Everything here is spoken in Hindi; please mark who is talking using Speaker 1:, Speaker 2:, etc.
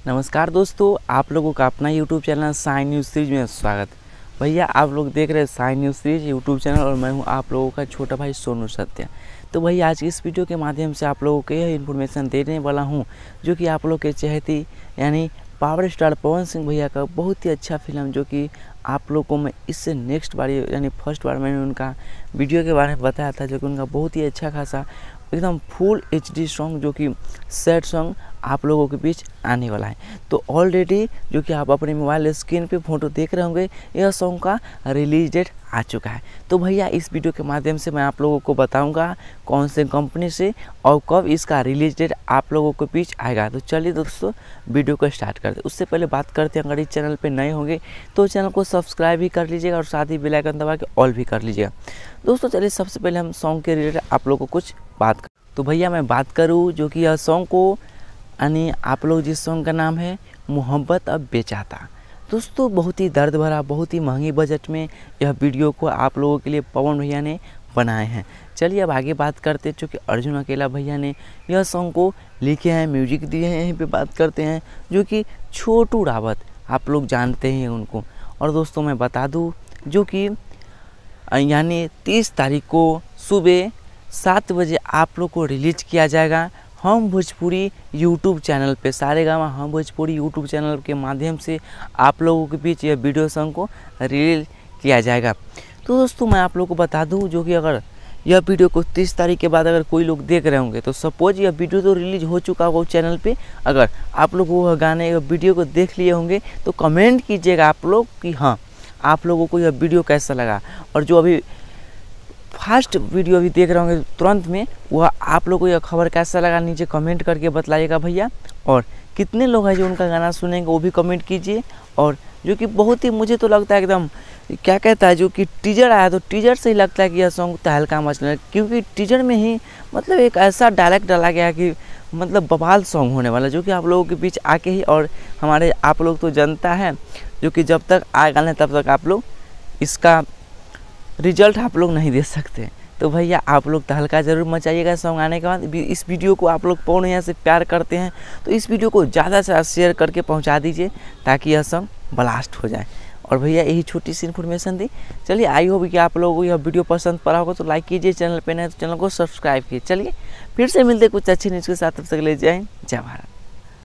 Speaker 1: नमस्कार दोस्तों, आप लोगों का अपना YouTube channel sign news series में स्वागत। भैया आप लोग देख रहे हैं sign news series YouTube channel और मैं हूं आप लोगों का छोटा भाई सोनू सत्या। तो भैया आज की इस वीडियो के माध्यम से आप लोगों को यह इन्फॉर्मेशन देने वाला हूं जो कि आप लोग के चहेती यानी पावर स्टार पवन सिंह भैया का बहुत ही अच्छा फिल्म जो कि आप लोगों को मैं इससे नेक्स्ट बार यानी फर्स्ट बार मैंने उनका वीडियो के बारे में बताया था, जो कि उनका बहुत ही अच्छा खासा एकदम फुल HD सॉन्ग जो कि सैड सॉन्ग आप लोगों के बीच आने वाला है। तो ऑलरेडी जो कि आप अपने मोबाइल स्क्रीन पे फोटो देख रहे होंगे, यह सॉन्ग का रिलीज डेट आ चुका है। तो भैया इस वीडियो के माध्यम से मैं आप लोगों को बताऊंगा कौन से कंपनी से और कब इसका रिलीज डेट आप लोगों के बीच आएगा। तो चलिए दोस्तों वीडियो को स्टार्ट करते हैं। उससे पहले बात करते हैं, अगर इस चैनल पे नए होंगे तो चैनल को सब्सक्राइब भी कर लीजिएगा और साथ ही बेल आइकन दबा के ऑल भी कर लीजिएगा। दोस्तों चलिए सबसे पहले हम सॉन्ग के रिलेटेड आप लोगों को कुछ बात कर। तो भैया मैं बात करूँ जो कि यह सॉन्ग को यानी आप लोग जिस सॉन्ग का नाम है मोहब्बत अब बेचाता। दोस्तों बहुत ही दर्द भरा, बहुत ही महंगी बजट में यह वीडियो को आप लोगों के लिए पवन भैया ने बनाए हैं। चलिए अब आगे बात करते हैं, चूँकि अर्जुन अकेला भैया ने यह सॉन्ग को लिखे हैं, म्यूजिक दिए हैं। यहीं पे बात करते हैं जो कि छोटू रावत, आप लोग जानते हैं उनको। और दोस्तों मैं बता दूँ जो कि यानी 30 तारीख को सुबह 7 बजे आप लोग को रिलीज किया जाएगा हम भोजपुरी यूट्यूब चैनल पे। सारेगामा हम भोजपुरी यूट्यूब चैनल के माध्यम से आप लोगों के बीच यह वीडियो सॉन्ग को रिलीज किया जाएगा। तो दोस्तों मैं आप लोगों को बता दूं जो कि अगर यह वीडियो को 30 तारीख के बाद अगर कोई लोग देख रहे होंगे तो सपोज यह वीडियो तो रिलीज हो चुका होगा चैनल पे, अगर आप लोग वो गाने वीडियो को देख लिए होंगे तो कमेंट कीजिएगा आप लोग कि हाँ आप लोगों को यह वीडियो कैसा लगा। और जो अभी फर्स्ट वीडियो भी देख रहे होंगे तुरंत में, वह आप लोगों को यह खबर कैसा लगा नीचे कमेंट करके बतलाइएगा भैया। और कितने लोग हैं जो उनका गाना सुनेंगे वो भी कमेंट कीजिए। और जो कि बहुत ही मुझे तो लगता है एकदम क्या कहता है, जो कि टीजर आया तो टीजर से ही लगता है कि यह सॉन्ग तहलका मचने लगा, क्योंकि टीजर में ही मतलब एक ऐसा डायरेक्ट डाला गया कि मतलब बवाल सॉन्ग होने वाला, जो कि आप लोगों के बीच आके ही। और हमारे आप लोग तो जनता है जो कि जब तक आएगा नहीं तब तक आप लोग इसका रिजल्ट आप लोग नहीं दे सकते। तो भैया आप लोग तहलका ज़रूर मचाइएगा सॉन्ग आने के बाद। इस वीडियो को आप लोग पवन भैया से प्यार करते हैं तो इस वीडियो को ज़्यादा से ज़्यादा शेयर करके पहुंचा दीजिए ताकि यह सॉन्ग ब्लास्ट हो जाए। और भैया यही छोटी सी इन्फॉर्मेशन दी। चलिए आई होप कि आप लोगों को यह वीडियो पसंद पड़ा होगा तो लाइक कीजिए, चैनल पे नए तो चैनल को सब्सक्राइब कीजिए। चलिए फिर से मिलते कुछ अच्छी न्यूज़ के साथ, तब तक ले जय हिंद, जय भारत।